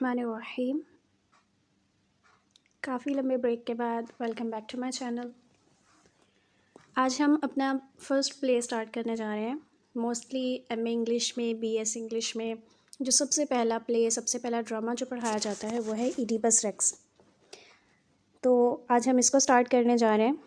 बिस्मिल्लाहिर्रहमानिर्रहीम। काफ़ी लंबे ब्रेक के बाद welcome back to my channel. आज हम अपना फ़र्स्ट प्ले स्टार्ट करने जा रहे हैं। मोस्टली एमए इंग्लिश में, बीएस इंग्लिश में जो सबसे पहला प्ले, सबसे पहला ड्रामा जो पढ़ाया जाता है वो है इडिपस रेक्स। तो आज हम इसको स्टार्ट करने जा रहे हैं।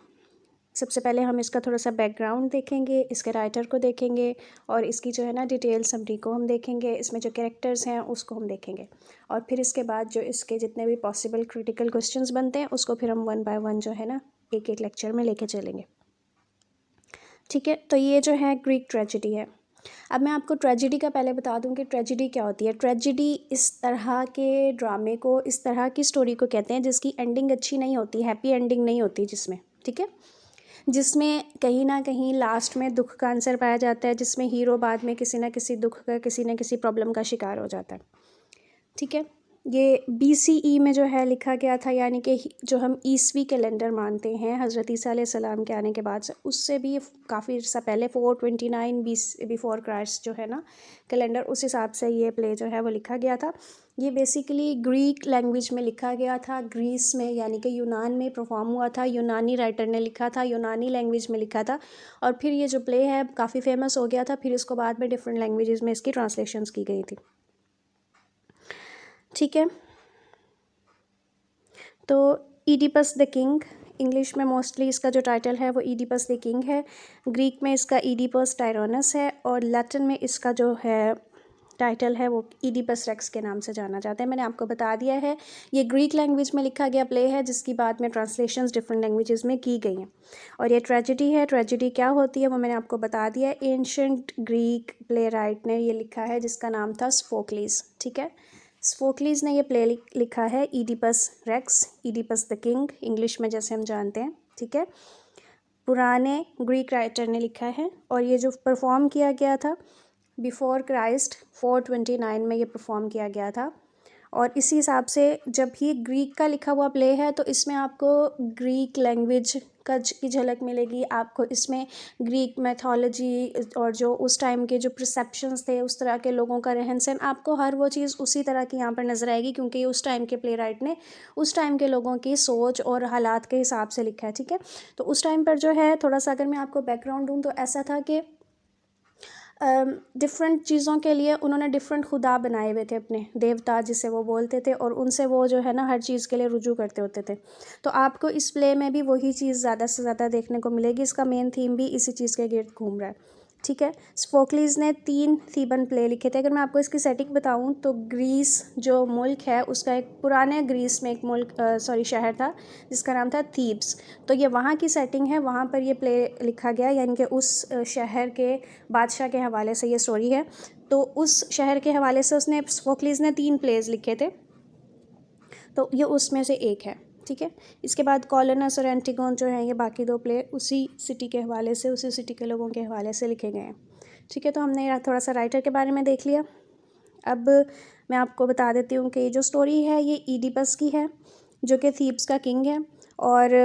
सबसे पहले हम इसका थोड़ा सा बैकग्राउंड देखेंगे, इसके राइटर को देखेंगे और इसकी जो है ना डिटेल समरी को हम देखेंगे। इसमें जो कैरेक्टर्स हैं उसको हम देखेंगे और फिर इसके बाद जो इसके जितने भी पॉसिबल क्रिटिकल क्वेश्चंस बनते हैं उसको फिर हम वन बाय वन जो है ना एक एक लेक्चर में लेके चलेंगे। ठीक है, तो ये जो है ग्रीक ट्रेजेडी है। अब मैं आपको ट्रेजेडी का पहले बता दूं कि ट्रेजेडी क्या होती है। ट्रेजेडी इस तरह के ड्रामे को, इस तरह की स्टोरी को कहते हैं जिसकी एंडिंग अच्छी नहीं होती, हैप्पी एंडिंग नहीं होती जिसमें, ठीक है, जिसमें कहीं ना कहीं लास्ट में दुख का आंसर पाया जाता है, जिसमें हीरो बाद में किसी ना किसी दुख का, किसी न किसी प्रॉब्लम का शिकार हो जाता है। ठीक है, ये BCE में जो है लिखा गया था, यानी कि जो हम ईसवी कैलेंडर मानते हैं हज़रत ईसा अलैहिस्सलाम के आने के बाद से, उससे भी काफ़ी सा पहले 429 बिफोर क्राइस्ट जो है ना कैलेंडर, उस हिसाब से ये प्ले जो है वो लिखा गया था। ये बेसिकली ग्रीक लैंग्वेज में लिखा गया था, ग्रीस में यानी कि यूनान में परफॉर्म हुआ था। यूनानी राइटर ने लिखा था, यूनानी लैंग्वेज में लिखा था और फिर ये जो प्ले है काफ़ी फेमस हो गया था। फिर इसको बाद में डिफरेंट लैंग्वेजेस में इसकी ट्रांसलेशंस की गई थी। ठीक है, तो इडिपस द किंग, इंग्लिश में मोस्टली इसका जो टाइटल है वो इडिपस द किंग है, ग्रीक में इसका इडिपस टायरोनस है और लैटिन में इसका जो है टाइटल है वो इडिपस रेक्स के नाम से जाना जाता है। मैंने आपको बता दिया है ये ग्रीक लैंग्वेज में लिखा गया प्ले है जिसकी बाद में ट्रांसलेशंस डिफरेंट लैंग्वेजेस में की गई हैं। और ये ट्रेजेडी है। ट्रेजेडी क्या होती है वो मैंने आपको बता दिया है। एंशंट ग्रीक प्ले राइट ने ये लिखा है जिसका नाम था सोफोक्लिस। ठीक है, सोफोक्लिस ने ये प्ले लिखा है Oedipus Rex, Oedipus the king English में जैसे हम जानते हैं। ठीक है, पुराने ग्रीक राइटर ने लिखा है और ये जो परफॉर्म किया गया था बिफोर क्राइस्ट 429 में ये परफॉर्म किया गया था। और इसी हिसाब से जब ही ग्रीक का लिखा हुआ प्ले है तो इसमें आपको ग्रीक लैंग्वेज की झलक मिलेगी, आपको इसमें ग्रीक मैथोलॉजी और जो उस टाइम के जो परसेप्शंस थे, उस तरह के लोगों का रहन सहन, आपको हर वो चीज़ उसी तरह की यहाँ पर नज़र आएगी क्योंकि उस टाइम के प्ले राइट ने उस टाइम के लोगों की सोच और हालात के हिसाब से लिखा है। ठीक है, तो उस टाइम पर जो है थोड़ा सा अगर मैं आपको बैकग्राउंड दूँ तो ऐसा था कि डिफरेंट चीज़ों के लिए उन्होंने डिफरेंट खुदा बनाए हुए थे, अपने देवता जिसे वो बोलते थे, और उनसे वो जो है ना हर चीज़ के लिए रुजू करते होते थे। तो आपको इस प्ले में भी वही चीज़ ज़्यादा से ज़्यादा देखने को मिलेगी। इसका मेन थीम भी इसी चीज़ के गिर्द घूम रहा है। ठीक है, सोफोक्लिस ने 3 थीबन प्ले लिखे थे। अगर मैं आपको इसकी सेटिंग बताऊं तो ग्रीस जो मुल्क है उसका एक पुराने ग्रीस में एक मुल्क शहर था जिसका नाम था थीब्स। तो ये वहाँ की सेटिंग है, वहाँ पर ये प्ले लिखा गया, यानी कि उस शहर के बादशाह के हवाले से ये स्टोरी है। तो उस शहर के हवाले से सोफोक्लिस ने 3 प्लेज लिखे थे, तो ये उसमें से एक है। ठीक है, इसके बाद कॉलोनस और एंटिगोन जो हैं ये बाकी 2 प्ले उसी सिटी के हवाले से, उसी सिटी के लोगों के हवाले से लिखे गए हैं। ठीक है, तो हमने थोड़ा सा राइटर के बारे में देख लिया। अब मैं आपको बता देती हूँ कि ये जो स्टोरी है ये इडिपस की है जो कि थीब्स का किंग है और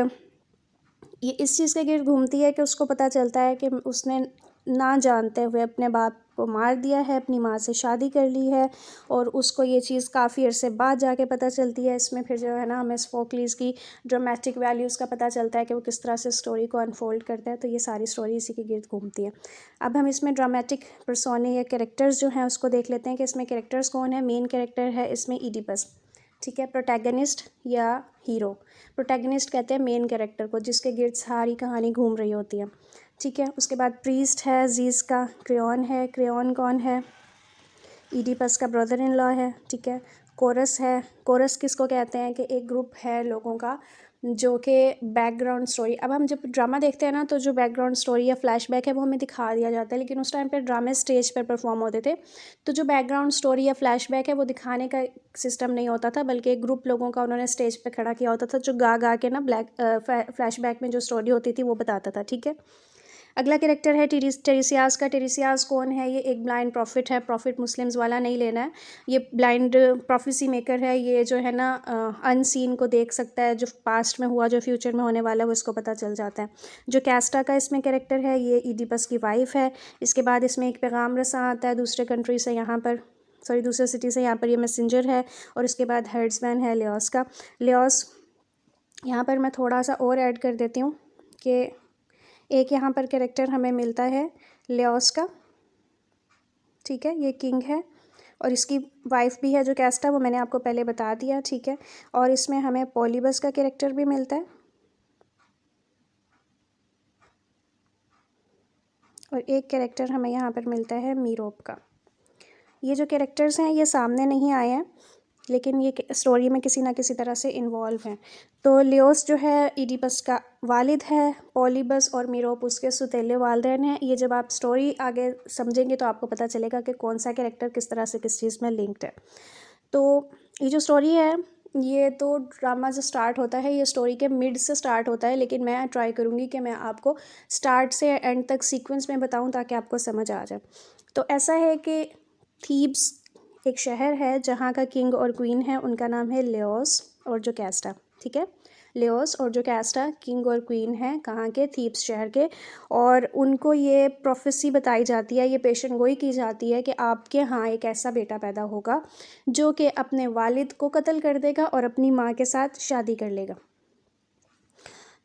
ये इस चीज़ के गिर्द घूमती है कि उसको पता चलता है कि उसने ना जानते हुए अपने बाप को मार दिया है, अपनी माँ से शादी कर ली है और उसको ये चीज़ काफ़ी अरसे बाद जाके पता चलती है। इसमें फिर जो है ना हमें सोफोक्लिस की ड्रामेटिक वैल्यूज़ का पता चलता है कि वो किस तरह से स्टोरी को अनफोल्ड करता है। तो ये सारी स्टोरी इसी के गिर्द घूमती है। अब हम इसमें ड्रामेटिक पर्सोने या कैरेक्टर्स जो हैं उसको देख लेते हैं कि इसमें कैरेक्टर्स कौन है। मेन कैरेक्टर है इसमें इडिपस। ठीक है, प्रोटैगनिस्ट या हीरो। प्रोटैगनिस्ट कहते हैं मेन कैरेक्टर को जिसके गिर्द सारी कहानी घूम रही होती है। ठीक है, उसके बाद प्रीस्ट है जीस का, क्रेओन है। क्रेओन कौन है? इडिपस का ब्रदर इन लॉ है। ठीक है, कोरस है। कोरस किसको कहते हैं कि एक ग्रुप है लोगों का जो कि बैकग्राउंड स्टोरी, अब हम जब ड्रामा देखते हैं ना तो जो बैकग्राउंड स्टोरी या फ्लैशबैक है वो हमें दिखा दिया जाता है, लेकिन उस टाइम पे ड्रामे स्टेज पर परफॉर्म होते थे तो जो बैकग्राउंड स्टोरी या फ्लैशबैक है वो दिखाने का सिस्टम नहीं होता था, बल्कि एक ग्रुप लोगों का उन्होंने स्टेज पे खड़ा किया होता था जो गा गा के ना फ्लैशबैक में जो स्टोरी होती थी वो बताता था। ठीक है, अगला कैरेक्टर है टेरिसियास का। टेरिसियास कौन है? ये एक ब्लाइंड प्रॉफिट है। प्रॉफिट मुस्लिम्स वाला नहीं लेना है, ये ब्लाइंड प्रोफेसी मेकर है। ये जो है ना अनसीन को देख सकता है, जो पास्ट में हुआ जो फ्यूचर में होने वाला है वो इसको पता चल जाता है। जो कैस्टा का इसमें कैरेक्टर है ये इडिपस की वाइफ है। इसके बाद इसमें एक पैगाम रसा आता है दूसरे कंट्री से यहाँ पर सॉरी दूसरे सिटी से यहाँ पर ये मैसेंजर है, और उसके बाद हर्ड्समैन है लेओस का। लेओस यहाँ पर मैं थोड़ा सा और ऐड कर देती हूँ कि एक यहाँ पर कैरेक्टर हमें मिलता है लेओस का, ठीक है, ये किंग है, और इसकी वाइफ भी है जो कैस्टा, वो मैंने आपको पहले बता दिया, ठीक है। और इसमें हमें पॉलीबस का कैरेक्टर भी मिलता है, और एक कैरेक्टर हमें यहाँ पर मिलता है मीरोप का। ये जो कैरेक्टर्स हैं ये सामने नहीं आए हैं, लेकिन ये स्टोरी में किसी ना किसी तरह से इन्वॉल्व हैं। तो लियोस जो है ईडिपस का वालिद है, पॉलीबस और मीरोप उसके सुतेले वालिदैन हैं। ये जब आप स्टोरी आगे समझेंगे तो आपको पता चलेगा कि कौन सा कैरेक्टर किस तरह से किस चीज़ में लिंक्ड है। तो ये जो स्टोरी है, ये तो ड्रामा जो स्टार्ट होता है ये स्टोरी के मिड से स्टार्ट होता है, लेकिन मैं ट्राई करूँगी कि मैं आपको स्टार्ट से एंड तक सीक्वेंस में बताऊँ ताकि आपको समझ आ जाए। तो ऐसा है कि थीब्स एक शहर है जहाँ का किंग और क्वीन है, उनका नाम है लेओस और जो कैस्टा, ठीक है। लेओस और जो कैस्टा किंग और क्वीन है कहाँ के, थीब्स शहर के। और उनको ये प्रोफेसी बताई जाती है, ये पेशन गोई की जाती है कि आपके यहाँ एक ऐसा बेटा पैदा होगा जो कि अपने वालिद को कत्ल कर देगा और अपनी माँ के साथ शादी कर लेगा।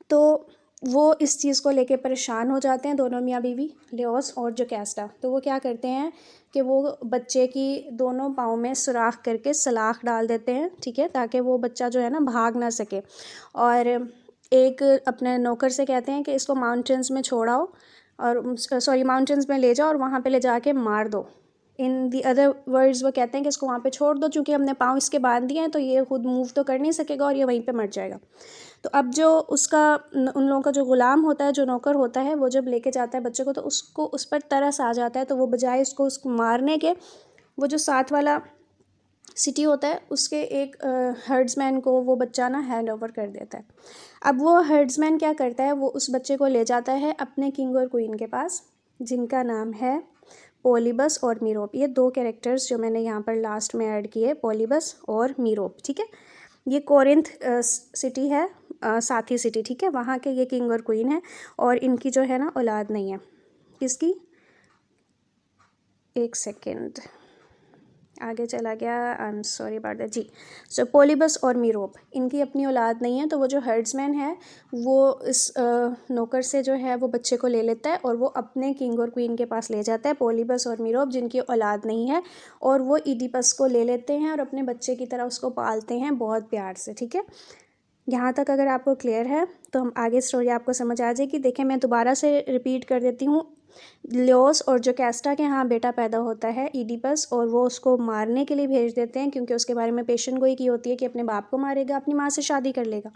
तो वो इस चीज़ को लेके परेशान हो जाते हैं दोनों मियाँ बीवी, लेओस और जो कैस्टा। तो वो क्या करते हैं कि वो बच्चे की दोनों पाँव में सुराख करके सलाख डाल देते हैं, ठीक है, ताकि वो बच्चा जो है ना भाग ना सके। और एक अपने नौकर से कहते हैं कि इसको माउंटेन्स में छोड़ाओ, और सॉरी माउंटेन्स में ले जाओ और वहाँ पे ले जाके मार दो। इन दी अदर वर्ड्स वो कहते हैं कि इसको वहाँ पे छोड़ दो, चूँकि हमने पाँव इसके बांध दिए हैं तो ये खुद मूव तो कर नहीं सकेगा और ये वहीं पे मर जाएगा। तो अब जो उसका उन लोगों का जो ग़ुलाम होता है, जो नौकर होता है, वो जब लेके जाता है बच्चे को तो उसको उस पर तरस आ जाता है। तो वो बजाय उसको मारने के, वो जो साथ वाला सिटी होता है उसके एक हर्ड्समैन को वो बच्चा ना हैंड ओवर कर देता है। अब वो हर्ड्समैन क्या करता है, वो उस बच्चे को ले जाता है अपने किंग और क्वीन के पास, जिनका नाम है पॉलीबस और मीरोप। ये दो कैरेक्टर्स जो मैंने यहाँ पर लास्ट में ऐड किए, पॉलीबस और मीरोप, ठीक है। ये कोरिंथ सिटी है, साथी सिटी, ठीक है, वहाँ के ये किंग और क्वीन है, और इनकी जो है ना औलाद नहीं है। किसकी, एक सेकेंड आगे चला गया, I am sorry about that जी। सो पॉलीबस और मीरोप, इनकी अपनी औलाद नहीं है। तो वो जो हर्ड्समैन है वो इस नौकर से जो है वो बच्चे को ले लेता है और वो अपने किंग और क्वीन के पास ले जाता है, पॉलीबस और मीरोप जिनकी औलाद नहीं है, और वो ईडिपस को ले लेते हैं और अपने बच्चे की तरह उसको पालते हैं बहुत प्यार से, ठीक है। यहाँ तक अगर आपको क्लियर है तो हम आगे स्टोरी आपको समझ आ जाएगी। देखें मैं दोबारा से रिपीट कर देती हूँ। लियोस और जो कैस्टा के यहाँ बेटा पैदा होता है ईडिपस, और वो उसको मारने के लिए भेज देते हैं क्योंकि उसके बारे में पेशन गोई की होती है कि अपने बाप को मारेगा, अपनी माँ से शादी कर लेगा।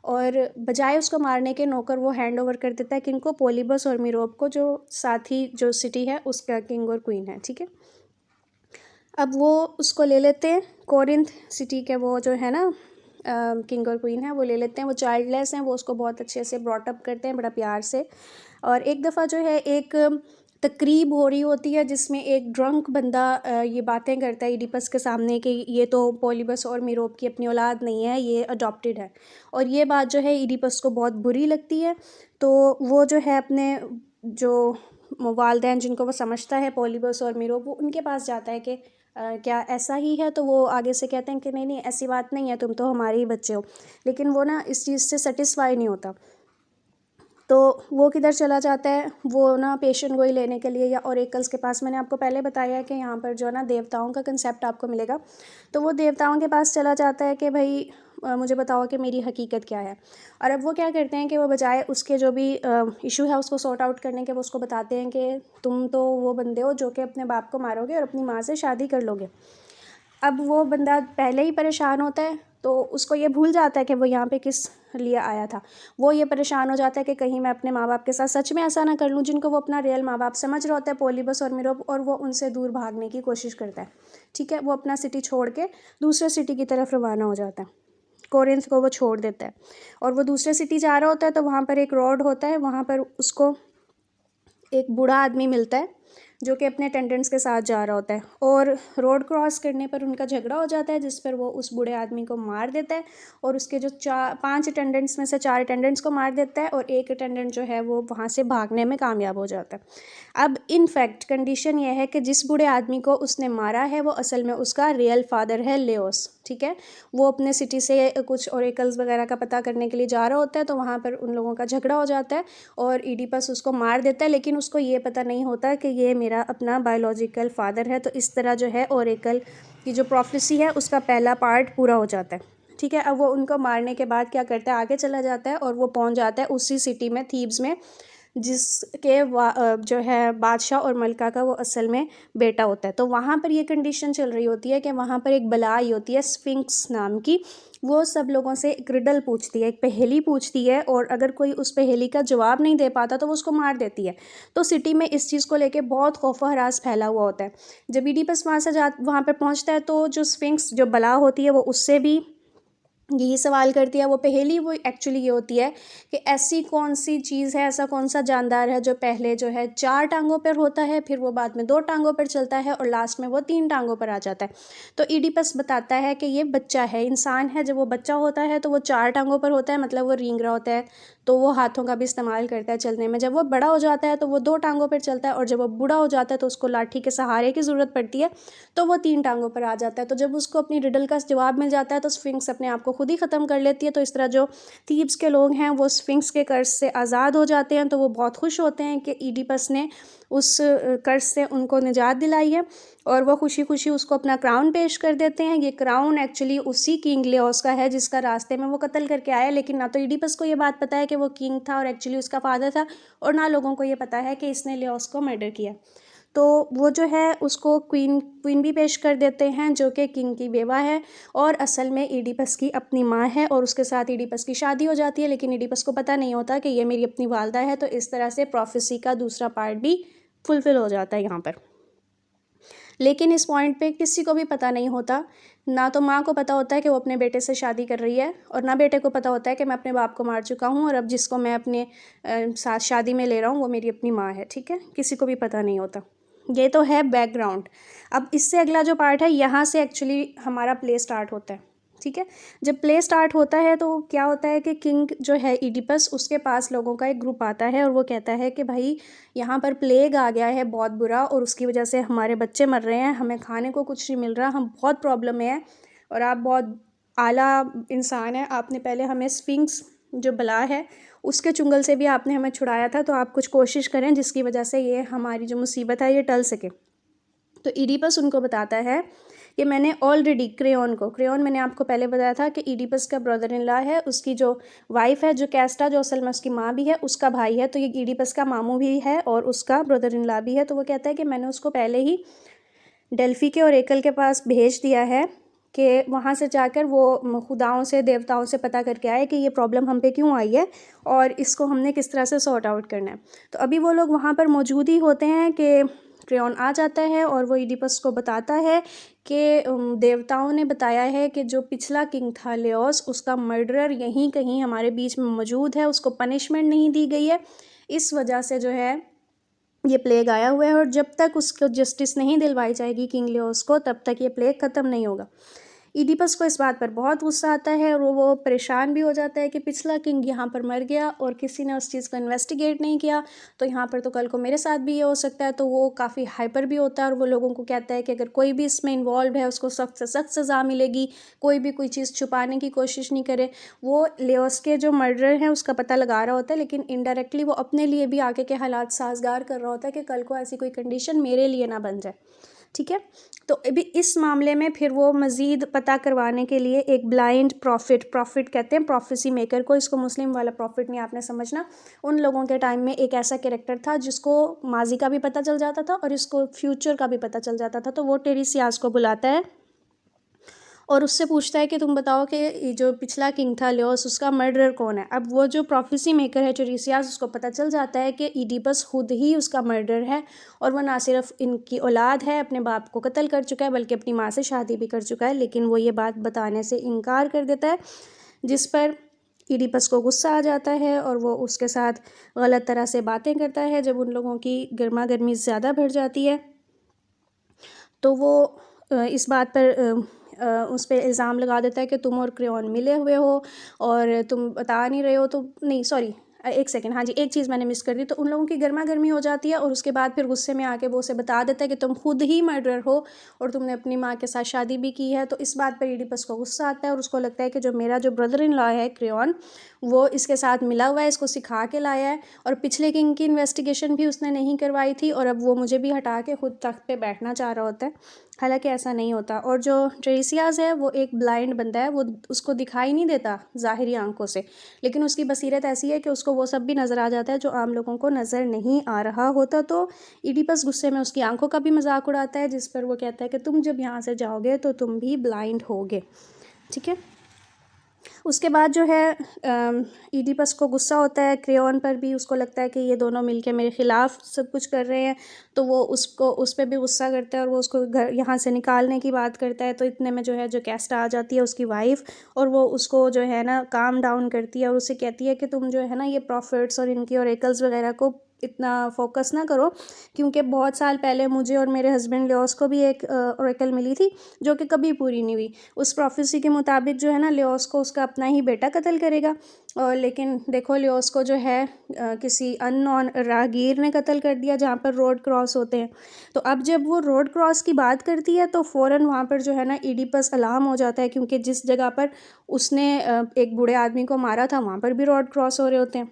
और बजाय उसको मारने के नौकर वो हैंड ओवर कर देता है किनको, पॉलीबस और मीरोप को, जो साथी जो सिटी है उसका किंग और क्वीन है, ठीक है। अब वो उसको ले लेते हैं, कोरिंथ सिटी के वो जो है ना किंग और क्वीन है वो ले लेते हैं। वो चाइल्डलेस हैं, वो उसको बहुत अच्छे से ब्रॉटअप करते हैं, बड़ा प्यार से। और एक दफ़ा जो है एक तकरीब हो रही होती है जिसमें एक ड्रंक बंदा ये बातें करता है ईडिपस के सामने कि ये तो पॉलीबस और मीरोप की अपनी औलाद नहीं है, ये अडॉप्टेड है। और ये बात जो है ईडिपस को बहुत बुरी लगती है। तो वो जो है अपने जो वालदैन जिनको वो समझता है पॉलीबस और मीरोप, वो उनके पास जाता है कि क्या ऐसा ही है। तो वो आगे से कहते हैं कि नहीं नहीं ऐसी बात नहीं है, तुम तो हमारे ही बच्चे हो। लेकिन वो ना इस चीज़ से सेटिस्फाई नहीं होता। तो वो किधर चला जाता है, वो ना पेशन गोई लेने के लिए या ओरेकल्स के पास। मैंने आपको पहले बताया है कि यहाँ पर जो है ना देवताओं का कंसेप्ट आपको मिलेगा। तो वो देवताओं के पास चला जाता है कि भाई मुझे बताओ कि मेरी हकीकत क्या है। और अब वो क्या करते हैं कि वो बजाय उसके जो भी इशू है उसको सॉर्ट आउट करने के, वो उसको बताते हैं कि तुम तो वो बंदे हो जो कि अपने बाप को मारोगे और अपनी माँ से शादी कर लोगे। अब वो बंदा पहले ही परेशान होता है, तो उसको ये भूल जाता है कि वो यहाँ पे किस लिए आया था। वो ये परेशान हो जाता है कि कहीं मैं अपने माँ बाप के साथ सच में ऐसा ना कर लूँ जिनको वो अपना रियल माँ बाप समझ रहा होता है, पॉलीबस और मीरोप, और वो उनसे दूर भागने की कोशिश करता है, ठीक है। वो अपना सिटी छोड़ के दूसरे सिटी की तरफ रवाना हो जाता है, कोरिंथ को वो छोड़ देता है। और वो दूसरे सिटी जा रहा होता है तो वहाँ पर एक रोड होता है, वहाँ पर उसको एक बूढ़ा आदमी मिलता है जो कि अपने अटेंडेंट्स के साथ जा रहा होता है, और रोड क्रॉस करने पर उनका झगड़ा हो जाता है, जिस पर वो उस बूढ़े आदमी को मार देता है, और उसके जो 5 अटेंडेंट्स में से 4 अटेंडेंट्स को मार देता है, और एक अटेंडेंट जो है वो वहाँ से भागने में कामयाब हो जाता है। अब इन फैक्ट कंडीशन ये है कि जिस बूढ़े आदमी को उसने मारा है वो असल में उसका रियल फादर है, लेओस, ठीक है। वो अपने सिटी से कुछ ओरेकल्स वगैरह का पता करने के लिए जा रहा होता है, तो वहाँ पर उन लोगों का झगड़ा हो जाता है और ईडिपस उसको मार देता है, लेकिन उसको ये पता नहीं होता कि ये मेरा अपना बायोलॉजिकल फादर है। तो इस तरह जो है ओरेकल की जो प्रोफेसी है उसका पहला पार्ट पूरा हो जाता है, ठीक है। अब वो उनको मारने के बाद क्या करता है, आगे चला जाता है और वो पहुँच जाता है उसी सिटी में, थीब्स में, जिसके जो है बादशाह और मलका का वो असल में बेटा होता है। तो वहाँ पर ये कंडीशन चल रही होती है कि वहाँ पर एक बला आई होती है स्फिंक्स नाम की, वो सब लोगों से एक रिडल पूछती है, एक पहेली पूछती है, और अगर कोई उस पहेली का जवाब नहीं दे पाता तो वो उसको मार देती है। तो सिटी में इस चीज़ को लेके बहुत खौफ हरास फैला हुआ होता है। जब ईडिपस वहाँ पर पहुँचता है तो जो स्फिंक्स जो बला होती है वो उससे भी यही सवाल करती है। वो पहेली वो एक्चुअली ये होती है कि ऐसी कौन सी चीज़ है, ऐसा कौन सा जानदार है जो पहले जो है 4 टांगों पर होता है, फिर वो बाद में 2 टांगों पर चलता है और लास्ट में वो 3 टांगों पर आ जाता है। तो ईडिपस बताता है कि ये बच्चा है, इंसान है। जब वो बच्चा होता है तो वो 4 टांगों पर होता है, मतलब वो रेंग रहा होता है, तो वो हाथों का भी इस्तेमाल करता है चलने में। जब वो बड़ा हो जाता है तो वो 2 टांगों पर चलता है, और जब वो बूढ़ा हो जाता है तो उसको लाठी के सहारे की ज़रूरत पड़ती है, तो वो 3 टांगों पर आ जाता है। तो जब उसको अपनी रिडल का जवाब मिल जाता है तो स्फिंक्स अपने आप को खुद ही ख़त्म कर लेती है। तो इस तरह जो थीब्स के लोग हैं वो स्फिंक्स के कर्ज से आज़ाद हो जाते हैं। तो वो बहुत खुश होते हैं कि ईडिपस ने उस कर्ज से उनको निजात दिलाई है, और वो खुशी खुशी उसको अपना क्राउन पेश कर देते हैं। ये क्राउन एक्चुअली उसी किंग लेओस का है जिसका रास्ते में वो कत्ल करके आया, लेकिन ना तो ईडिपस को ये बात पता है कि वो किंग था और एक्चुअली उसका फादर था, और ना लोगों को ये पता है कि इसने लेओस को मर्डर किया। तो वो जो है उसको क्वीन भी पेश कर देते हैं, जो कि किंग की बेवा है और असल में ईडिपस की अपनी माँ है, और उसके साथ ईडिपस की शादी हो जाती है, लेकिन ईडिपस को पता नहीं होता कि ये मेरी अपनी वालदा है। तो इस तरह से प्रोफेसी का दूसरा पार्ट भी फुलफ़िल हो जाता है यहाँ पर। लेकिन इस पॉइंट पे किसी को भी पता नहीं होता, ना तो माँ को पता होता है कि वो अपने बेटे से शादी कर रही है, और ना बेटे को पता होता है कि मैं अपने बाप को मार चुका हूँ और अब जिसको मैं अपने साथ शादी में ले रहा हूँ वो मेरी अपनी माँ है, ठीक है। किसी को भी पता नहीं होता। ये तो है बैकग्राउंड। अब इससे अगला जो पार्ट है, यहाँ से एक्चुअली हमारा प्ले स्टार्ट होता है, ठीक है। जब प्ले स्टार्ट होता है तो क्या होता है कि किंग जो है ईडिपस, उसके पास लोगों का एक ग्रुप आता है और वो कहता है कि भाई यहाँ पर प्लेग आ गया है बहुत बुरा, और उसकी वजह से हमारे बच्चे मर रहे हैं, हमें खाने को कुछ नहीं मिल रहा, हम बहुत प्रॉब्लम में हैं, और आप बहुत आला इंसान हैं, आपने पहले हमें स्फिंक्स जो बला है उसके चुंगल से भी आपने हमें छुड़ाया था, तो आप कुछ कोशिश करें जिसकी वजह से ये हमारी जो मुसीबत है ये टल सके। तो ईडिपस उनको बताता है कि मैंने ऑलरेडी क्रेओन मैंने आपको पहले बताया था कि ईडिपस का ब्रदर इन लॉ है, उसकी जो वाइफ है जो कैस्टा, जो असल में उसकी माँ भी है, उसका भाई है, तो ये ईडिपस का मामू भी है और उसका ब्रदर इन लॉ भी है। तो वो कहता है कि मैंने उसको पहले ही डेल्फी के ओरेकल के पास भेज दिया है कि वहाँ से जाकर वो खुदाओं से, देवताओं से पता करके आए कि ये प्रॉब्लम हम पे क्यों आई है और इसको हमने किस तरह से सॉर्ट आउट करना है। तो अभी वो लोग वहाँ पर मौजूद ही होते हैं कि क्रेओन आ जाता है और वो ईडिपस को बताता है कि देवताओं ने बताया है कि जो पिछला किंग था लेओस, उसका मर्डरर यहीं कहीं हमारे बीच में मौजूद है, उसको पनिशमेंट नहीं दी गई है, इस वजह से जो है ये प्लेग आया हुआ है, और जब तक उसको जस्टिस नहीं दिलवाई जाएगी किंग लेओस को तब तक ये प्लेग ख़त्म नहीं होगा। ईडिपस को इस बात पर बहुत गुस्सा आता है और वो परेशान भी हो जाता है कि पिछला किंग यहाँ पर मर गया और किसी ने उस चीज़ को इन्वेस्टिगेट नहीं किया, तो यहाँ पर तो कल को मेरे साथ भी ये हो सकता है। तो वो काफ़ी हाइपर भी होता है और वो लोगों को कहता है कि अगर कोई भी इसमें इन्वॉल्व है उसको सख्त से सख्त सज़ा मिलेगी, कोई भी कोई चीज़ छुपाने की कोशिश नहीं करे। वो लेओस के जो मर्डर हैं उसका पता लगा रहा होता है, लेकिन इनडायरेक्टली वो अपने लिए भी आगे के हालात साजगार कर रहा होता है कि कल को ऐसी कोई कंडीशन मेरे लिए ना बन जाए, ठीक है। तो अभी इस मामले में फिर वो मज़ीद पता करवाने के लिए एक ब्लाइंड प्रॉफिट कहते हैं प्रोफेसी मेकर को, इसको मुस्लिम वाला प्रॉफिट नहीं आपने समझना। उन लोगों के टाइम में एक ऐसा कैरेक्टर था जिसको माजी का भी पता चल जाता था और इसको फ्यूचर का भी पता चल जाता था। तो वो टेरिसियास को बुलाता है और उससे पूछता है कि तुम बताओ कि जो पिछला किंग था लेओस, उसका मर्डरर कौन है। अब वो जो प्रोफेसी मेकर है टेरिसियास, उसको पता चल जाता है कि ईडिपस खुद ही उसका मर्डर है, और वह ना सिर्फ इनकी औलाद है, अपने बाप को कत्ल कर चुका है, बल्कि अपनी माँ से शादी भी कर चुका है, लेकिन वो ये बात बताने से इनकार कर देता है, जिस पर ईडिपस को गुस्सा आ जाता है और वो उसके साथ गलत तरह से बातें करता है। जब उन लोगों की गर्मा गर्मी ज़्यादा बढ़ जाती है तो वो इस बात पर उस पे इल्ज़ाम लगा देता है कि तुम और क्रेओन मिले हुए हो और तुम बता नहीं रहे हो। तो नहीं, सॉरी, एक सेकंड, हाँ जी, एक चीज़ मैंने मिस कर दी। तो उन लोगों की गर्मा गर्मी हो जाती है और उसके बाद फिर गुस्से में आके वो उसे बता देता है कि तुम खुद ही मर्डर हो और तुमने अपनी माँ के साथ शादी भी की है। तो इस बात पर ईडिपस को गुस्सा आता है और उसको लगता है कि जो मेरा जो ब्रदर इन लॉ है क्रेओन, वो इसके साथ मिला हुआ है, इसको सिखा के लाया है और पिछले किंग की इन्वेस्टिगेशन भी उसने नहीं करवाई थी और अब वो मुझे भी हटा के खुद तख्त पे बैठना चाह रहा होता है। हालांकि ऐसा नहीं होता। और जो ट्रेसियाज है वो एक ब्लाइंड बंदा है, वो उसको दिखाई नहीं देता ज़ाहिरी आंखों से, लेकिन उसकी बसीरत ऐसी है कि उसको वो सब भी नज़र आ जाता है जो आम लोगों को नज़र नहीं आ रहा होता। तो ईडिपस गुस्से में उसकी आंखों का भी मजाक उड़ाता है, जिस पर वो कहता है कि तुम जब यहाँ से जाओगे तो तुम भी ब्लाइंड होगे। ठीक है। उसके बाद जो है ईडिपस को गुस्सा होता है क्रेओन पर भी, उसको लगता है कि ये दोनों मिलके मेरे ख़िलाफ़ सब कुछ कर रहे हैं। तो वो उस पर भी गुस्सा करता है और वो उसको घर यहाँ से निकालने की बात करता है। तो इतने में जो है जो कैस्टा आ जाती है, उसकी वाइफ, और वो उसको जो है ना काम डाउन करती है और उसे कहती है कि तुम जो है ना ये प्रॉफिट्स और इनकी ओरेकल्स वगैरह को इतना फोकस ना करो, क्योंकि बहुत साल पहले मुझे और मेरे हस्बैंड लियोस को भी एक ओरेकल मिली थी जो कि कभी पूरी नहीं हुई। उस प्रोफेसी के मुताबिक जो है ना लियोस को उसका अपना ही बेटा कत्ल करेगा, और लेकिन देखो लियोस को जो है किसी अननोन राहगीर ने कत्ल कर दिया जहाँ पर रोड क्रॉस होते हैं। तो अब जब वो रोड क्रॉस की बात करती है तो फ़ौरन वहाँ पर जो है ना ईडिपस अलार्म हो जाता है, क्योंकि जिस जगह पर उसने एक बूढ़े आदमी को मारा था वहाँ पर भी रोड क्रॉस हो रहे होते हैं।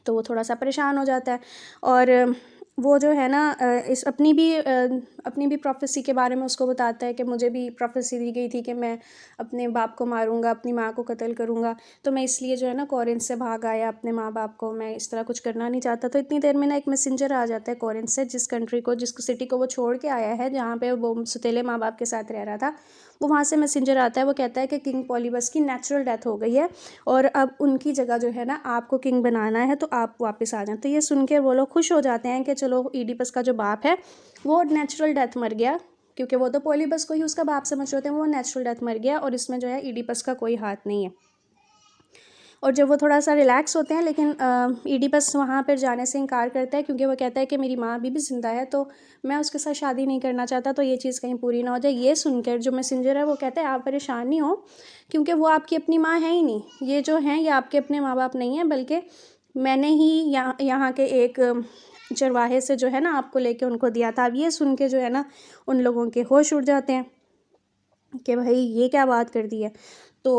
तो वो थोड़ा सा परेशान हो जाता है और वो जो है ना इस अपनी भी प्रोफेसी के बारे में उसको बताता है कि मुझे भी प्रोफेसी दी गई थी कि मैं अपने बाप को मारूंगा, अपनी माँ को कत्ल करूंगा, तो मैं इसलिए जो है ना कोरिंथ से भाग आया अपने माँ बाप को, मैं इस तरह कुछ करना नहीं चाहता। तो इतनी देर में ना एक मैसेंजर आ जाता है कोरिंथ से, जिस कंट्री को, जिस सिटी को वो छोड़ के आया है, जहाँ पे वो सौतेले माँ बाप के साथ रह रहा था, वो वहाँ से मैसेंजर आता है। वो कहता है कि किंग पॉलीबस की नेचुरल डेथ हो गई है और अब उनकी जगह जो है ना आपको किंग बनाना है, तो आप वापस आ जाएं। तो ये सुन के वो लोग खुश हो जाते हैं कि चलो ईडिपस का जो बाप है वो नेचुरल डेथ मर गया, क्योंकि वो तो पॉलीबस को ही उसका बाप समझ रहे थे, वो नेचुरल डेथ मर गया और इसमें जो है ईडिपस का कोई हाथ नहीं है। और जब वो थोड़ा सा रिलैक्स होते हैं, लेकिन ईडिपस वहाँ पर जाने से इनकार करता है, क्योंकि वो कहता है कि मेरी माँ अभी भी ज़िंदा है, तो मैं उसके साथ शादी नहीं करना चाहता, तो ये चीज़ कहीं पूरी ना हो जाए। ये सुनकर जो मैसेंजर है वो कहता है आप परेशान नहीं हो, क्योंकि वो आपकी अपनी माँ है ही नहीं, ये जो हैं ये आपके अपने माँ बाप नहीं हैं, बल्कि मैंने ही यहाँ के एक चरवाहे से जो है ना आपको लेके उनको दिया था। अब ये सुन के जो है ना उन लोगों के होश उड़ जाते हैं कि भाई ये क्या बात कर दी है। तो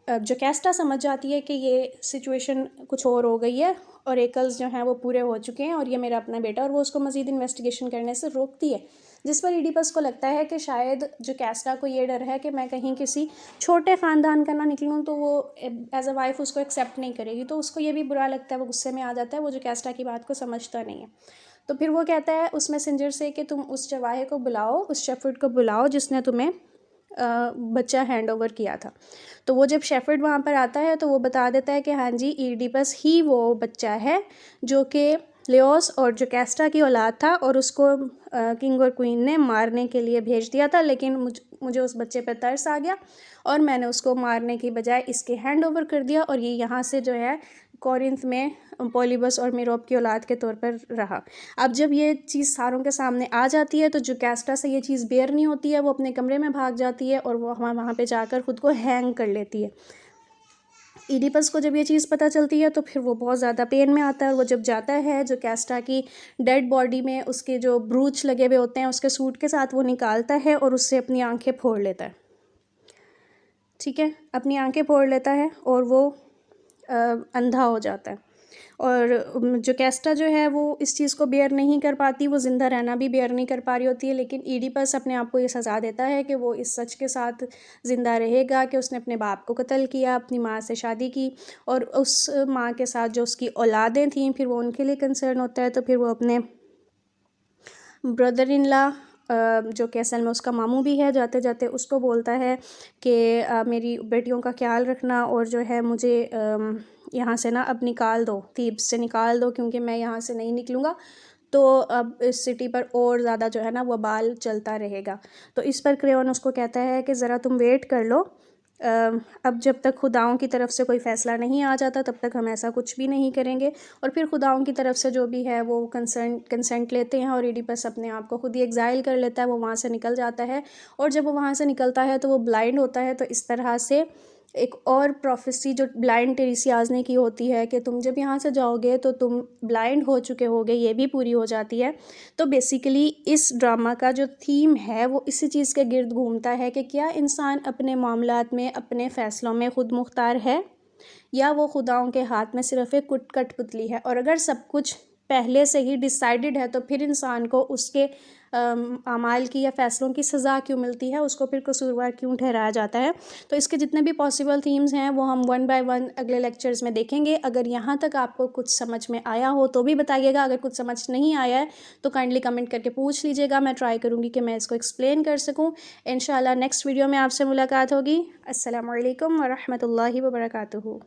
अब जो कैस्टा समझ जाती है कि ये सिचुएशन कुछ और हो गई है और एकल्स जो हैं वो पूरे हो चुके हैं और ये मेरा अपना बेटा, और वो उसको मज़ीद इन्वेस्टिगेशन करने से रोकती है, जिस पर ईडिपस को लगता है कि शायद जो कैस्टा को ये डर है कि मैं कहीं किसी छोटे ख़ानदान का ना निकलूँ, तो वो एज अ वाइफ उसको एक्सेप्ट नहीं करेगी। तो उसको ये भी बुरा लगता है, वो गुस्से में आ जाता है, वो जो कैस्टा की बात को समझता नहीं है। तो फिर वो कहता है उस मैसेंजर से कि तुम उस चरवाहे को बुलाओ, उस शेफर्ड को बुलाओ जिसने तुम्हें बच्चा हैंड ओवर किया था। तो वो जब शेफर्ड वहाँ पर आता है तो वो बता देता है कि हाँ जी, ईडिपस ही वो बच्चा है जो कि लियोस और जो कैस्टा की औलाद था, और उसको किंग और क्वीन ने मारने के लिए भेज दिया था, लेकिन मुझे उस बच्चे पर तरस आ गया और मैंने उसको मारने की बजाय इसके हैंड ओवर कर दिया, और ये यहाँ से जो है कोरिंथ में पॉलीबस और मेरोप की औलाद के तौर पर रहा। अब जब ये चीज़ सारों के सामने आ जाती है तो जो कैस्टा से ये चीज़ बेयर नहीं होती है, वो अपने कमरे में भाग जाती है और वो वहाँ पे जाकर ख़ुद को हैंग कर लेती है। ईडिपस को जब ये चीज़ पता चलती है तो फिर वो बहुत ज़्यादा पेन में आता है, और वो जब जाता है जो कैस्टा की डेड बॉडी में उसके जो ब्रूच लगे हुए होते हैं उसके सूट के साथ वो निकालता है और उससे अपनी आंखें फोड़ लेता है। ठीक है, अपनी आंखें फोड़ लेता है और वो अंधा हो जाता है। और जो कैस्टा जो है वो इस चीज़ को बेयर नहीं कर पाती, वो ज़िंदा रहना भी बेयर नहीं कर पा रही होती है, लेकिन ईडिपस अपने आप को ये सज़ा देता है कि वो इस सच के साथ ज़िंदा रहेगा कि उसने अपने बाप को कत्ल किया, अपनी माँ से शादी की, और उस माँ के साथ जो उसकी औलादें थीं फिर वो उनके लिए कंसर्न होता है। तो फिर वो अपने ब्रदर इन लॉ जो कि असल में उसका मामू भी है, जाते जाते उसको बोलता है कि मेरी बेटियों का ख्याल रखना, और जो है मुझे यहाँ से ना अब निकाल दो, थीब्स से निकाल दो, क्योंकि मैं यहाँ से नहीं निकलूँगा तो अब इस सिटी पर और ज़्यादा जो है ना वबाल चलता रहेगा। तो इस पर क्रेओन उसको कहता है कि ज़रा तुम वेट कर लो, अब जब तक खुदाओं की तरफ से कोई फ़ैसला नहीं आ जाता तब तक हम ऐसा कुछ भी नहीं करेंगे। और फिर खुदाओं की तरफ से जो भी है वो कंसेंट लेते हैं और ईडिपस अपने आप को खुद ही एग्ज़ाइल कर लेता है, वो वहाँ से निकल जाता है। और जब वो वहाँ से निकलता है तो वो ब्लाइंड होता है। तो इस तरह से एक और प्रोफेसी जो ब्लाइंड टिरिसियाज़ ने की होती है कि तुम जब यहाँ से जाओगे तो तुम ब्लाइंड हो चुके होगे, ये भी पूरी हो जाती है। तो बेसिकली इस ड्रामा का जो थीम है वो इसी चीज़ के गिर्द घूमता है कि क्या इंसान अपने मामलात में, अपने फ़ैसलों में ख़ुद मुख्तार है, या वो खुदाओं के हाथ में सिर्फ़ एक कठपुतली है। और अगर सब कुछ पहले से ही डिसाइडेड है तो फिर इंसान को उसके अमाल की या फ़ैसलों की सज़ा क्यों मिलती है, उसको फिर कसूरवार क्यों ठहराया जाता है। तो इसके जितने भी पॉसिबल थीम्स हैं वो हम वन बाय वन अगले लेक्चर्स में देखेंगे। अगर यहाँ तक आपको कुछ समझ में आया हो तो भी बताइएगा, अगर कुछ समझ नहीं आया है तो काइंडली कमेंट करके पूछ लीजिएगा। मैं ट्राई करूँगी कि मैं इसको एक्सप्लेन कर सकूँ। इंशाल्लाह नेक्स्ट वीडियो में आपसे मुलाकात होगी। अस्सलामु अलैकुम व रहमतुल्लाहि व बरकातुहू।